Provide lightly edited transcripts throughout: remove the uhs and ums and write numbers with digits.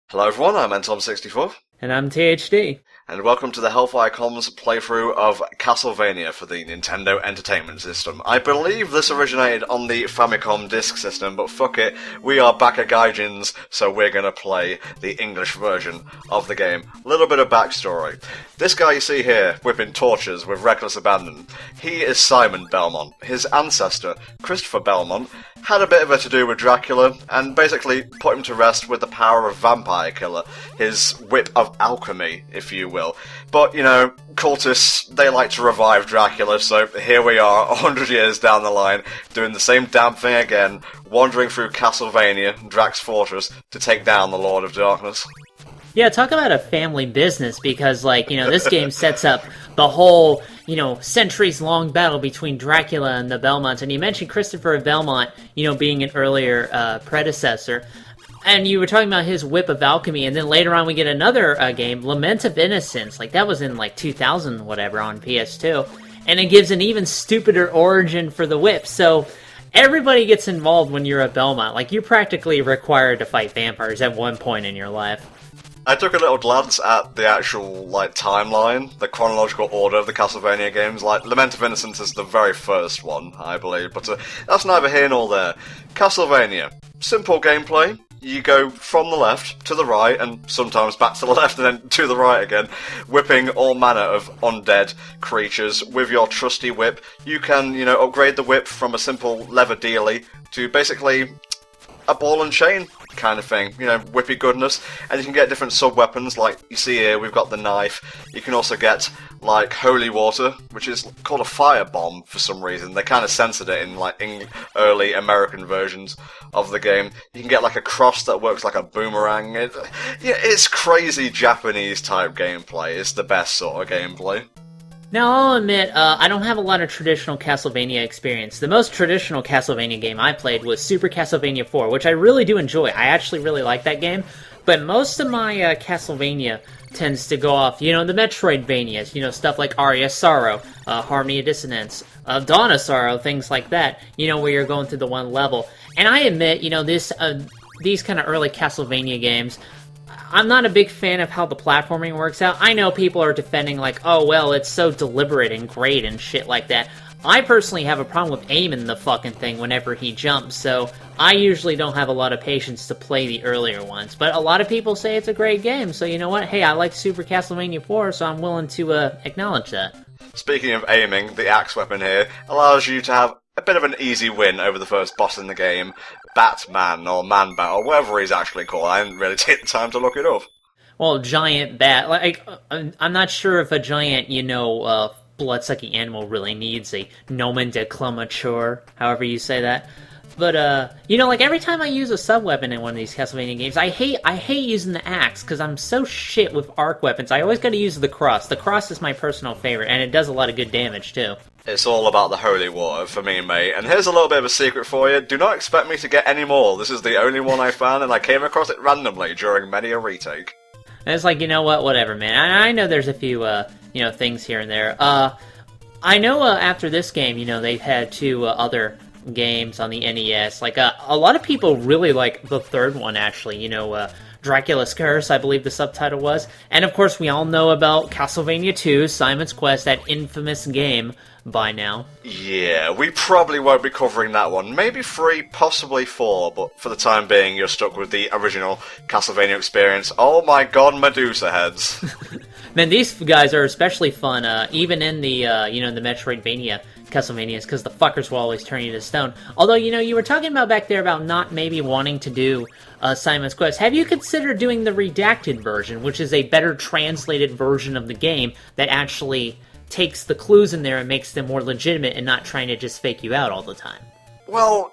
Hello everyone, I'm NTom64, And I'm THD. and welcome to the HellfireComms playthrough of Castlevania for the Nintendo Entertainment System. I believe this originated on the Famicom Disk System, but fuck it, we are back at Gaijins, so we're gonna play the English version of the game. Little bit of backstory. This guy you see here, whipping torches with reckless abandon, he is Simon Belmont. His ancestor, Christopher Belmont, had a bit of a to-do with Dracula, and basically put him to rest with the power of Vampire Killer, his whip of alchemy, if you will. But, you know, cultists, they like to revive Dracula, so here we are, 100 years down the line, doing the same damn thing again, wandering through Castlevania, Drax Fortress, to take down the Lord of Darkness. Yeah, talk about a family business, because, this game sets up the whole, centuries-long battle between Dracula and the Belmonts. And you mentioned Christopher Belmont, being an earlier predecessor. And you were talking about his whip of alchemy, and then later on we get another game, Lament of Innocence. That was in, 2000 whatever on PS2. And it gives an even stupider origin for the whip, so everybody gets involved when you're a Belmont. You're practically required to fight vampires at one point in your life. I took a little glance at the actual, timeline, the chronological order of the Castlevania games. Lament of Innocence is the very first one, I believe, but that's neither here nor there. Castlevania. Simple gameplay. You go from the left to the right, and sometimes back to the left and then to the right again, whipping all manner of undead creatures with your trusty whip. You can, upgrade the whip from a simple leather dealy to basically a ball and chain kind of thing, whippy goodness, and you can get different sub-weapons, like you see here, we've got the knife. You can also get, holy water, which is called a fire bomb for some reason. They kind of censored it in early American versions of the game. You can get, a cross that works like a boomerang. It's crazy Japanese-type gameplay. It's the best sort of gameplay. Now, I'll admit, I don't have a lot of traditional Castlevania experience. The most traditional Castlevania game I played was Super Castlevania 4, which I really do enjoy. I actually really like that game. But most of my Castlevania tends to go off, the Metroidvanias, stuff like Aria Sorrow, Harmony of Dissonance, Dawn of Sorrow, things like that, where you're going through the one level. And I admit, these kind of early Castlevania games, I'm not a big fan of how the platforming works out. I know people are defending it's so deliberate and great and shit like that. I personally have a problem with aiming the fucking thing whenever he jumps, so I usually don't have a lot of patience to play the earlier ones. But a lot of people say it's a great game, so you know what? Hey, I like Super Castlevania 4, so I'm willing to acknowledge that. Speaking of aiming, the axe weapon here allows you to have a bit of an easy win over the first boss in the game, Batman, or Man-Bat, or whatever he's actually called. I didn't really take the time to look it up. Well, giant bat. I'm not sure if a giant, blood-sucking animal really needs a nomenclature, however you say that. But, every time I use a sub-weapon in one of these Castlevania games, I hate using the axe, because I'm so shit with arc weapons. I always gotta use the cross. The cross is my personal favorite, and it does a lot of good damage, too. It's all about the holy water for me, mate. And here's a little bit of a secret for you. Do not expect me to get any more. This is the only one I found, and I came across it randomly during many a retake. And it's whatever, man. I know there's a few, things here and there. I know after this game, they've had two other games on the NES. A lot of people really like the third one, actually, Dracula's Curse, I believe the subtitle was. And of course, we all know about Castlevania 2, Simon's Quest, that infamous game by now. Yeah, we probably won't be covering that one. Maybe 3, possibly 4, but for the time being, you're stuck with the original Castlevania experience. Oh my god, Medusa heads. Man, these guys are especially fun, even in the, the Metroidvania Castlevanias, because the fuckers will always turn you to stone. Although, you were talking about back there about not maybe wanting to do Simon's Quest. Have you considered doing the redacted version, which is a better translated version of the game that actually takes the clues in there and makes them more legitimate and not trying to just fake you out all the time? Well,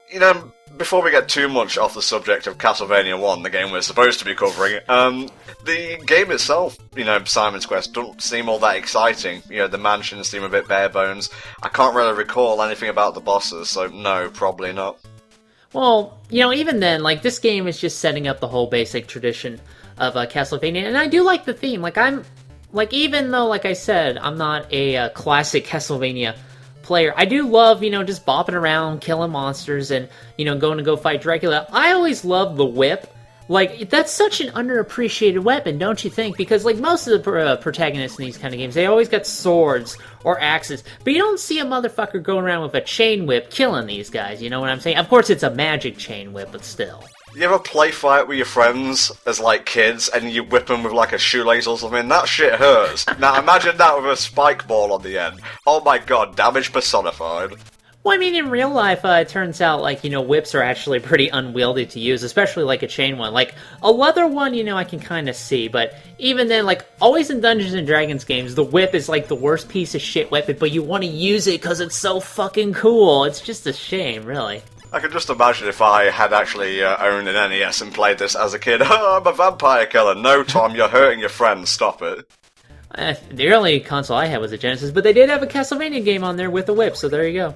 before we get too much off the subject of Castlevania 1, the game we're supposed to be covering, the game itself, Simon's Quest, don't seem all that exciting. The mansions seem a bit bare bones. I can't really recall anything about the bosses, so no, probably not. Well, even then, this game is just setting up the whole basic tradition of Castlevania, and I do like the theme. Even though, like I said, I'm not a classic Castlevania player, I do love, just bopping around, killing monsters, and, going to go fight Dracula. I always loved the whip. Like, that's such an underappreciated weapon, don't you think? Because, like, most of the protagonists in these kind of games, they always got swords or axes. But you don't see a motherfucker going around with a chain whip killing these guys, you know what I'm saying? Of course, it's a magic chain whip, but still. You ever play fight with your friends as, like, kids, and you whip them with, like, a shoelace or something? That shit hurts. Now, imagine that with a spike ball on the end. Oh my god, damage personified. Well, I mean, in real life, it turns out, like, you know, whips are actually pretty unwieldy to use, especially, like, a chain one. Like, a leather one, you know, I can kind of see, but even then, like, always in Dungeons & Dragons games, the whip is, like, the worst piece of shit weapon, but you want to use it because it's so fucking cool. It's just a shame, really. I can just imagine if I had actually owned an NES and played this as a kid. Oh, I'm a vampire killer. No, Tom, you're hurting your friends. Stop it. The only console I had was a Genesis, but they did have a Castlevania game on there with a whip, so there you go.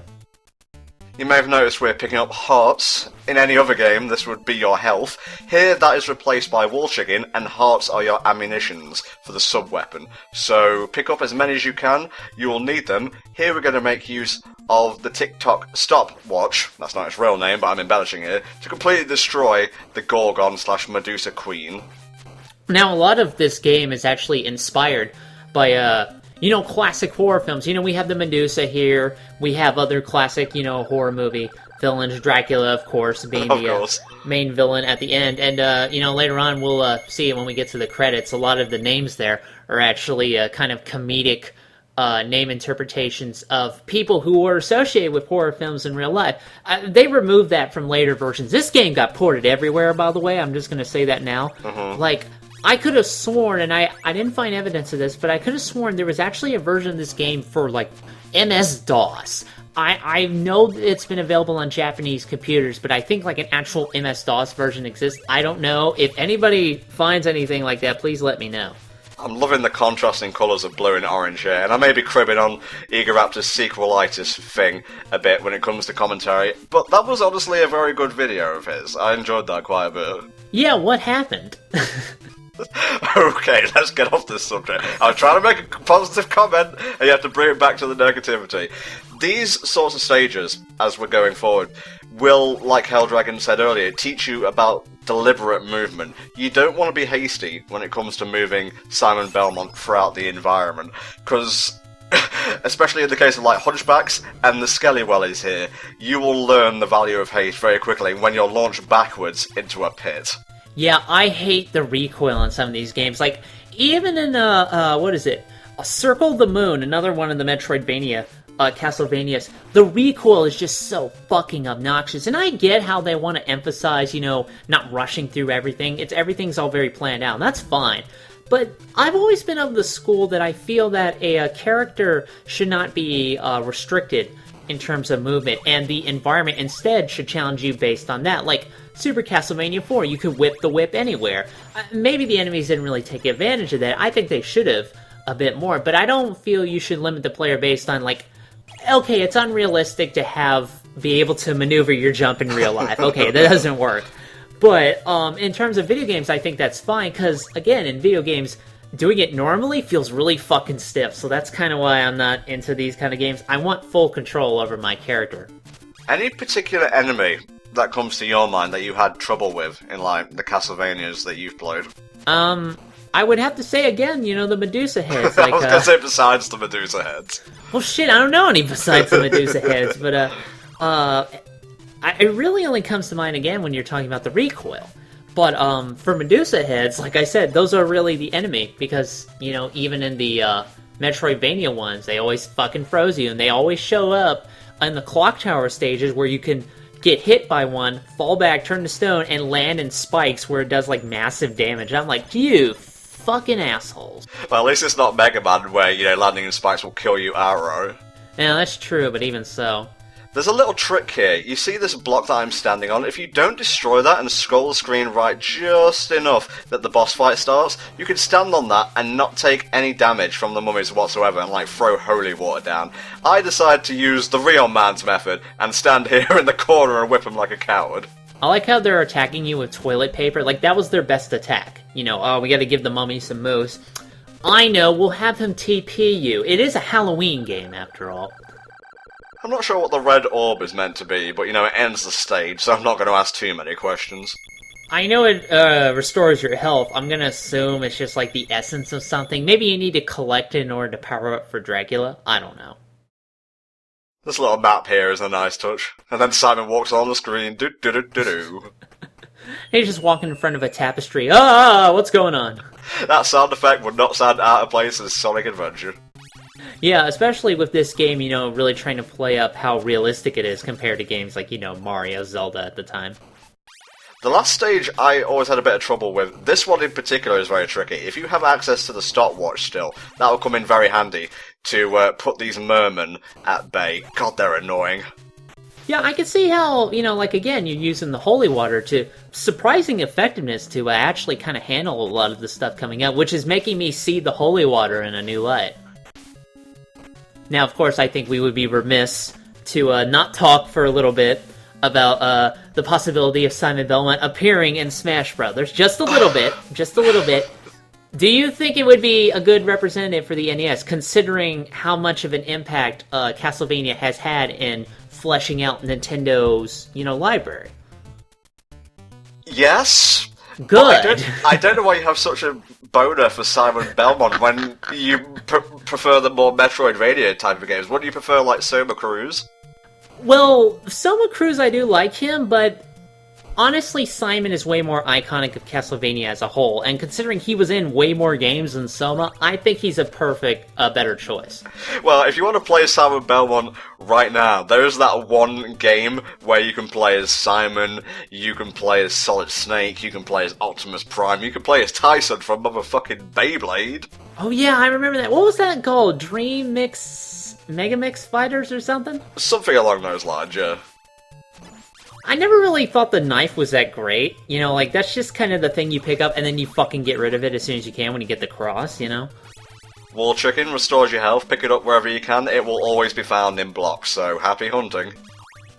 You may have noticed we're picking up hearts. In any other game, this would be your health. Here, that is replaced by wall chicken, and hearts are your ammunitions for the sub-weapon. So, pick up as many as you can. You will need them. Here we're going to make use of the TikTok stopwatch, that's not its real name, but I'm embellishing it, to completely destroy the Gorgon/Medusa Queen. Now, a lot of this game is actually inspired by, you know, classic horror films. You know, we have the Medusa here. We have other classic, you know, horror movie villains. Dracula, of course, being the main villain at the end. And, you know, later on we'll see when we get to the credits, a lot of the names there are actually kind of comedic name interpretations of people who were associated with horror films in real life. They removed that from later versions. This game got ported everywhere, by the way. I'm just going to say that now. Like, I could have sworn, and I didn't find evidence of this, but I could have sworn there was actually a version of this game for, like, MS-DOS. I know it's been available on Japanese computers, but I think, like, an actual MS-DOS version exists. I don't know. If anybody finds anything like that, please let me know. I'm loving the contrasting colours of blue and orange here, and I may be cribbing on Egoraptor's sequelitis thing a bit when it comes to commentary, but that was honestly a very good video of his. I enjoyed that quite a bit. Yeah, what happened? Okay, let's get off this subject. I was trying to make a positive comment, and you have to bring it back to the negativity. These sorts of stages, as we're going forward, will, like Helldragon said earlier, teach you about deliberate movement. You don't want to be hasty when it comes to moving Simon Belmont throughout the environment, because, especially in the case of, like, Hunchbacks and the Skellywellies here, you will learn the value of haste very quickly when you're launched backwards into a pit. Yeah, I hate the recoil in some of these games. Like, even in, what is it? Circle the Moon, another one of the Metroidvania, Castlevanias, the recoil is just so fucking obnoxious. And I get how they want to emphasize, you know, not rushing through everything. Everything's all very planned out, and that's fine. But I've always been of the school that I feel that a character should not be restricted in terms of movement, and the environment instead should challenge you based on that. Like Super Castlevania 4, you could whip the whip anywhere. Maybe the enemies didn't really take advantage of that. I think they should have a bit more, but I don't feel you should limit the player based on, like, okay, it's unrealistic to be able to maneuver your jump in real life. Okay, that doesn't work. But in terms of video games, I think that's fine, because, again, in video games, doing it normally feels really fucking stiff, so that's kind of why I'm not into these kind of games. I want full control over my character. Any particular enemy that comes to your mind that you had trouble with in, like, the Castlevanias that you've played? I would have to say, again, you know, the Medusa heads. Like, I was gonna say besides the Medusa heads. Well, shit, I don't know any besides the Medusa heads, but, it really only comes to mind, again, when you're talking about the recoil. But, for Medusa heads, like I said, those are really the enemy, because, you know, even in the, Metroidvania ones, they always fucking froze you, and they always show up in the clock tower stages where you can get hit by one, fall back, turn to stone, and land in spikes where it does, like, massive damage. I'm like, you fucking assholes. Well, at least it's not Mega Man where, you know, landing in spikes will kill you outright. Yeah, that's true, but even so. There's a little trick here. You see this block that I'm standing on? If you don't destroy that and scroll the screen right just enough that the boss fight starts, you can stand on that and not take any damage from the mummies whatsoever and, like, throw holy water down. I decided to use the real man's method and stand here in the corner and whip him like a coward. I like how they're attacking you with toilet paper. Like, that was their best attack. You know, oh, we gotta give the mummy some moves. I know, we'll have him TP you. It is a Halloween game, after all. I'm not sure what the red orb is meant to be, but, you know, it ends the stage, so I'm not going to ask too many questions. I know it restores your health. I'm gonna assume it's just like the essence of something. Maybe you need to collect it in order to power up for Dracula. I don't know. This little map here is a nice touch. And then Simon walks on the screen. Do-do-do-do-do. He's just walking in front of a tapestry. Ah, what's going on? That sound effect would not sound out of place in Sonic Adventure. Yeah, especially with this game, really trying to play up how realistic it is compared to games like, Mario, Zelda at the time. The last stage I always had a bit of trouble with. This one in particular is very tricky. If you have access to the stopwatch still, that will come in very handy to put these mermen at bay. God, they're annoying. Yeah, I can see how, again, you're using the holy water to surprising effectiveness to actually kind of handle a lot of the stuff coming up, which is making me see the holy water in a new light. Now, of course, I think we would be remiss to not talk for a little bit about the possibility of Simon Belmont appearing in Smash Brothers. Just a little bit. Just a little bit. Do you think it would be a good representative for the NES, considering how much of an impact Castlevania has had in fleshing out Nintendo's, library? Yes. Good. I don't know why you have such a boner for Simon Belmont when you prefer the more Metroidvania type of games. What do you prefer, like Soma Cruz? Well, Soma Cruz, I do like him, but honestly, Simon is way more iconic of Castlevania as a whole, and considering he was in way more games than Soma, I think he's a better choice. Well, if you want to play Simon Belmont right now, there is that one game where you can play as Simon, you can play as Solid Snake, you can play as Optimus Prime, you can play as Tyson from motherfucking Beyblade. Oh yeah, I remember that. What was that called? Dream Mix... Mega Mix Fighters or something? Something along those lines, yeah. I never really thought the knife was that great. That's just kind of the thing you pick up and then you fucking get rid of it as soon as you can when you get the cross, Wall Chicken restores your health, pick it up wherever you can, it will always be found in blocks, so happy hunting.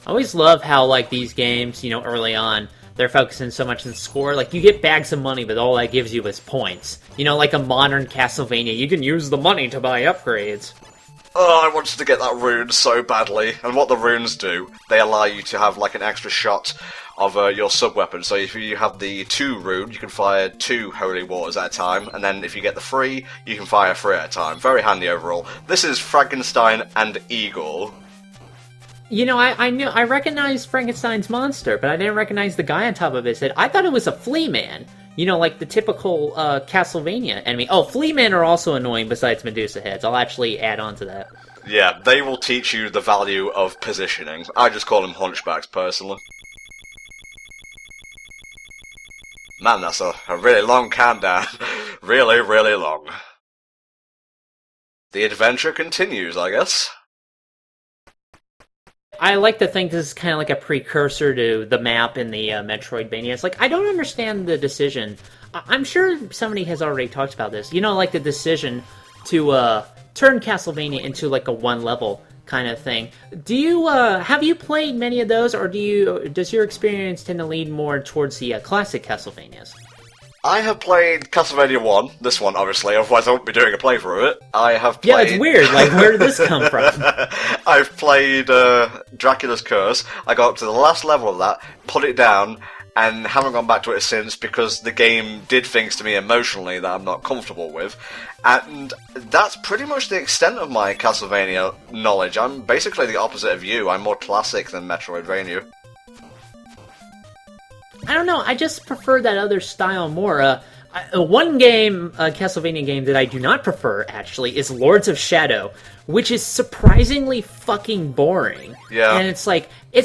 I always love how, these games, early on, they're focusing so much on score. You get bags of money, but all that gives you is points. Like a modern Castlevania, you can use the money to buy upgrades. Oh, I wanted to get that rune so badly, and what the runes do, they allow you to have an extra shot of your sub-weapon. So if you have the 2 rune, you can fire 2 holy waters at a time, and then if you get the 3, you can fire 3 at a time. Very handy overall. This is Frankenstein and Igor. I recognized Frankenstein's monster, but I didn't recognize the guy on top of his head. I thought it was a flea man. The typical Castlevania enemy. Oh, flea men are also annoying besides Medusa heads. I'll actually add on to that. Yeah, they will teach you the value of positioning. I just call them hunchbacks, personally. Man, that's a really long countdown. Really, really long. The adventure continues, I guess. I like to think this is kind of like a precursor to the map in the Metroidvania. It's I don't understand the decision. I'm sure somebody has already talked about this. The decision to turn Castlevania into a one-level kind of thing. Do you have you played many of those, or does your experience tend to lean more towards the classic Castlevanias? I have played Castlevania 1, this one obviously, otherwise I wouldn't be doing a playthrough of it. I have played... Yeah, it's weird, where did this come from? I've played Dracula's Curse, I got up to the last level of that, put it down, and haven't gone back to it since because the game did things to me emotionally that I'm not comfortable with. And that's pretty much the extent of my Castlevania knowledge. I'm basically the opposite of you, I'm more classic than Metroidvania. I don't know, I just prefer that other style more. One game, Castlevania game that I do not prefer, actually, is Lords of Shadow, which is surprisingly fucking boring. Yeah. And it's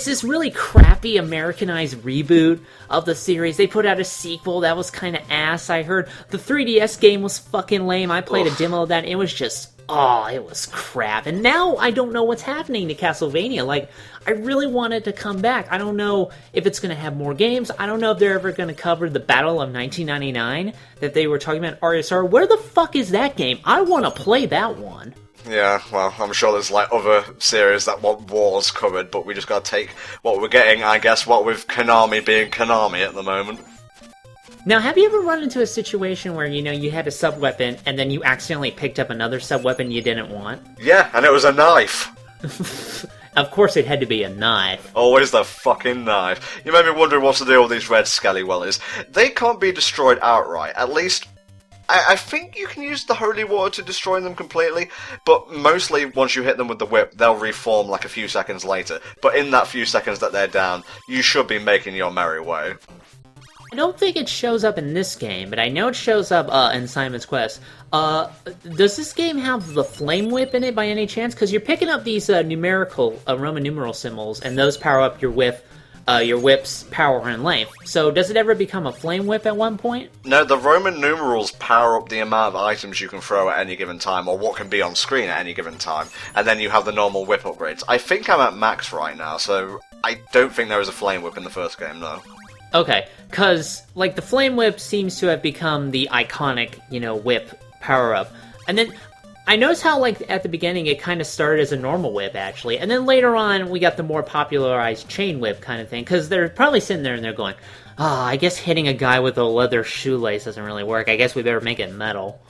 this really crappy Americanized reboot of the series. They put out a sequel that was kind of ass, I heard. The 3DS game was fucking lame. I played a demo of that, and it was just... Oh, it was crap. And now I don't know what's happening to Castlevania. I really want it to come back. I don't know if it's going to have more games. I don't know if they're ever going to cover the Battle of 1999 that they were talking about RSR. Where the fuck is that game? I want to play that one. Yeah, well, I'm sure there's other series that want wars covered, but we just gotta take what we're getting, I guess, what with Konami being Konami at the moment. Now, have you ever run into a situation where, you had a sub-weapon, and then you accidentally picked up another sub-weapon you didn't want? Yeah, and it was a knife. Of course it had to be a knife. Always the fucking knife. You may be wondering what's the deal with these red skelly wellies. They can't be destroyed outright. At least, I think you can use the holy water to destroy them completely, but mostly once you hit them with the whip, they'll reform like a few seconds later. But in that few seconds that they're down, you should be making your merry way. I don't think it shows up in this game, but I know it shows up in Simon's Quest. Does this game have the Flame Whip in it by any chance? Because you're picking up these numerical Roman numeral symbols, and those power up your whip's power and length. So does it ever become a Flame Whip at one point? No, the Roman numerals power up the amount of items you can throw at any given time, or what can be on screen at any given time, and then you have the normal whip upgrades. I think I'm at max right now, so I don't think there is a Flame Whip in the first game, no. Okay, because, like, the Flame Whip seems to have become the iconic, whip power-up. And then, I noticed how, like, at the beginning it kind of started as a normal whip, actually. And then later on, we got the more popularized chain whip kind of thing. Because they're probably sitting there and they're going, I guess hitting a guy with a leather shoelace doesn't really work. I guess we better make it metal.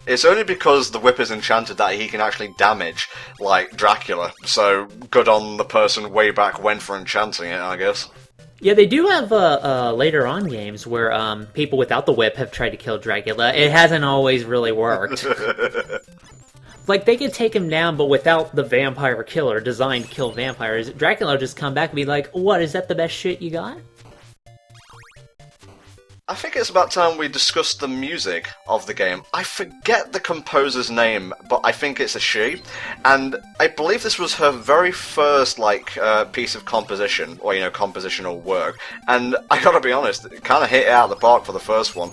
It's only because the whip is enchanted that he can actually damage, like Dracula. So, good on the person way back when for enchanting it, I guess. Yeah, they do have later on games where people without the whip have tried to kill Dracula. It hasn't always really worked. Like, they could take him down, but without the vampire killer designed to kill vampires. Dracula will just come back and be like, what, is that the best shit you got? I think it's about time we discuss the music of the game. I forget the composer's name, but I think it's a she, and I believe this was her very first, piece of composition, or, compositional work, and I gotta be honest, it kinda hit it out of the park for the first one.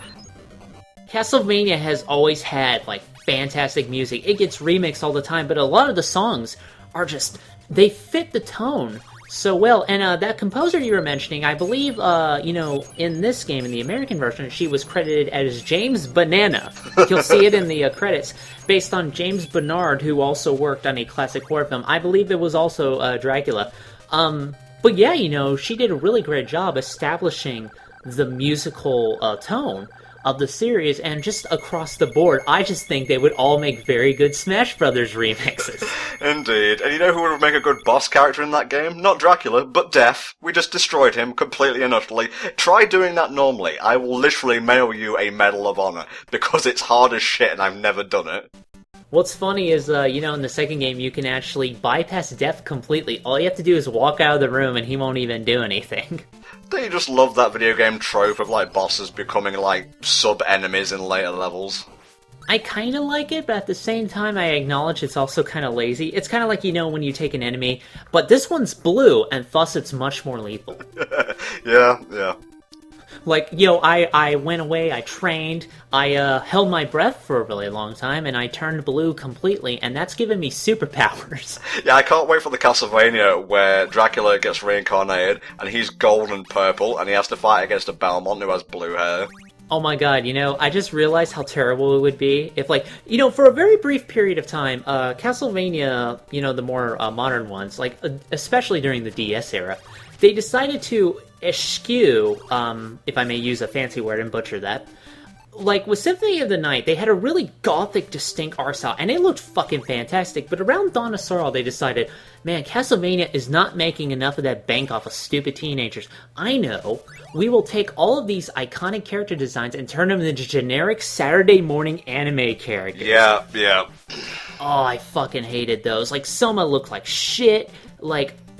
Castlevania has always had, fantastic music. It gets remixed all the time, but a lot of the songs are just, they fit the tone so well. And that composer you were mentioning, I believe, in this game, in the American version, she was credited as James Banana. You'll see it in the credits, based on James Bernard, who also worked on a classic horror film. I believe it was also Dracula. But yeah, she did a really great job establishing the musical tone of the series, and just across the board, I just think they would all make very good Smash Brothers remixes. Indeed. And you know who would make a good boss character in that game? Not Dracula, but Death. We just destroyed him completely and utterly. Try doing that normally. I will literally mail you a Medal of Honor, because it's hard as shit and I've never done it. What's funny is, in the second game, you can actually bypass Death completely. All you have to do is walk out of the room and he won't even do anything. Don't you just love that video game trope of, bosses becoming, sub-enemies in later levels? I kinda like it, but at the same time, I acknowledge it's also kinda lazy. It's kinda like, when you take an enemy, but this one's blue, and thus it's much more lethal. Yeah. I went away, I trained, I held my breath for a really long time, and I turned blue completely, and that's given me superpowers. Yeah, I can't wait for the Castlevania where Dracula gets reincarnated, and he's gold and purple, and he has to fight against a Belmont who has blue hair. Oh my god, I just realized how terrible it would be if, for a very brief period of time, Castlevania, the more modern ones, especially during the DS era, they decided to eschew, if I may use a fancy word and butcher that, with Symphony of the Night, they had a really gothic, distinct art style, and it looked fucking fantastic, but around Dawn of Sorrow, they decided, man, Castlevania is not making enough of that bank off of stupid teenagers. I know. We will take all of these iconic character designs and turn them into generic Saturday morning anime characters. Yeah. Oh, I fucking hated those. Soma looked like shit,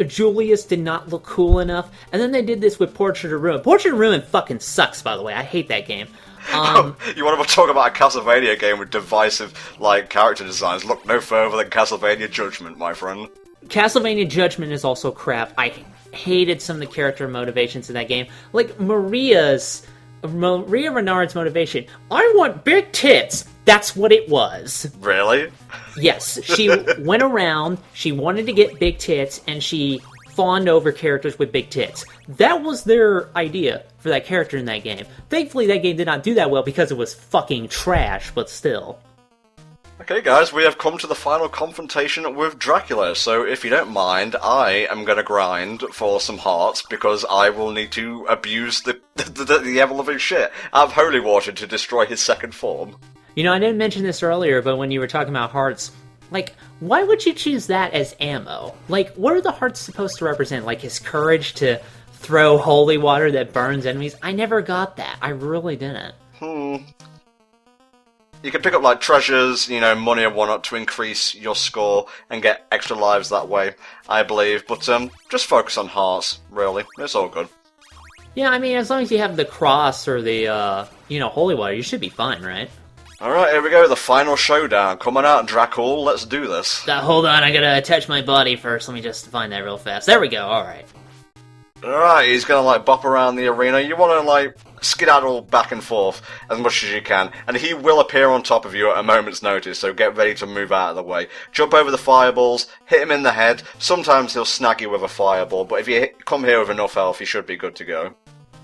Julius did not look cool enough, and then they did this with Portrait of Ruin. Portrait of Ruin fucking sucks, by the way. I hate that game. You want to talk about a Castlevania game with divisive, character designs? Look no further than Castlevania Judgment, my friend. Castlevania Judgment is also crap. I hated some of the character motivations in that game. Maria Renard's motivation. I want big tits! That's what it was. Really? Yes, she went around, she wanted to get big tits, and she fawned over characters with big tits. That was their idea for that character in that game. Thankfully, that game did not do that well because it was fucking trash, but still. Okay guys, we have come to the final confrontation with Dracula, so if you don't mind, I am gonna grind for some hearts, because I will need to abuse the ever-loving shit out of holy water to destroy his second form. I didn't mention this earlier, but when you were talking about hearts, Like, why would you choose that as ammo? Like, what are the hearts supposed to represent? Like, his courage to throw holy water that burns enemies? I never got that. I really didn't. You can pick up, like, treasures, you know, money and whatnot to increase your score and get extra lives that way, I believe. But, just focus on hearts, really. It's all good. Yeah, I mean, as long as you have the cross or the, holy water, you should be fine, right? Alright, here we go, the final showdown. Come on out, Dracula, let's do this. Hold on, I gotta attach my body first. Let me just find that real fast. There we go, alright. Alright, he's gonna, like, bop around the arena. You wanna, like, skedaddle back and forth as much as you can, and he will appear on top of you at a moment's notice, so get ready to move out of the way. Jump over the fireballs, hit him in the head. Sometimes he'll snag you with a fireball, but if you come here with enough health, you should be good to go.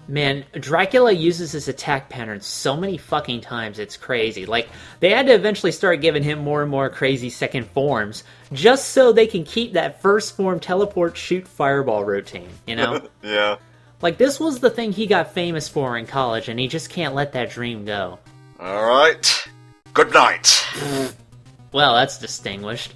Man, Dracula uses his attack pattern so many fucking times, it's crazy. Like, they had to eventually start giving him more and more crazy second forms, just so they can keep that first form teleport, shoot, fireball routine, you know? Yeah. Like, this was the thing he got famous for in college, and he just can't let that dream go. Alright. Good night. Well, that's distinguished.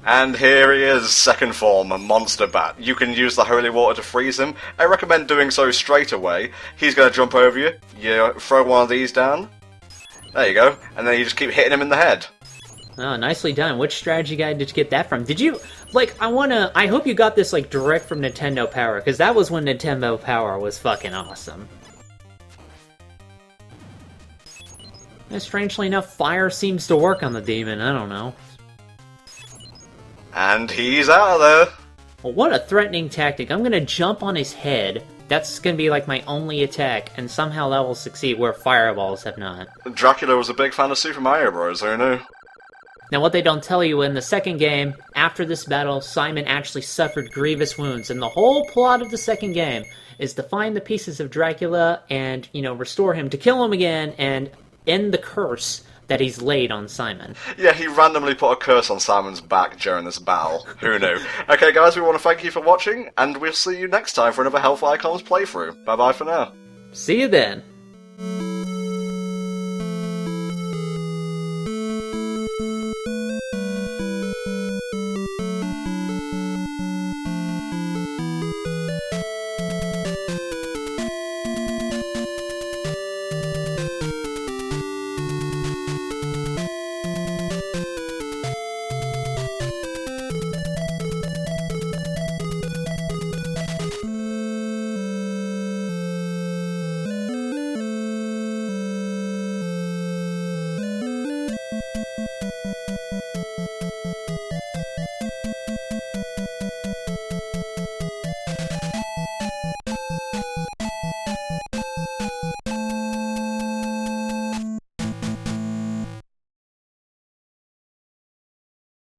And here he is, second form, Monster Bat. You can use the holy water to freeze him. I recommend doing so straight away. He's going to jump over you. You throw one of these down. There you go. And then you just keep hitting him in the head. Oh, nicely done. Which strategy guide did you get that from? Did you, like, I hope you got this, like, direct from Nintendo Power, because that was when Nintendo Power was fucking awesome. And strangely enough, fire seems to work on the demon, I don't know. And he's out of there. Well, what a threatening tactic. I'm gonna jump on his head. That's gonna be, like, my only attack, and somehow that will succeed where fireballs have not. Dracula was a big fan of Super Mario Bros., who knew? Now, what they don't tell you, in the second game, after this battle, Simon actually suffered grievous wounds, and the whole plot of the second game is to find the pieces of Dracula and, restore him, to kill him again, and end the curse that he's laid on Simon. Yeah, he randomly put a curse on Simon's back during this battle. Who knew? Okay, guys, we want to thank you for watching, and we'll see you next time for another HellfireComms playthrough. Bye-bye for now. See you then.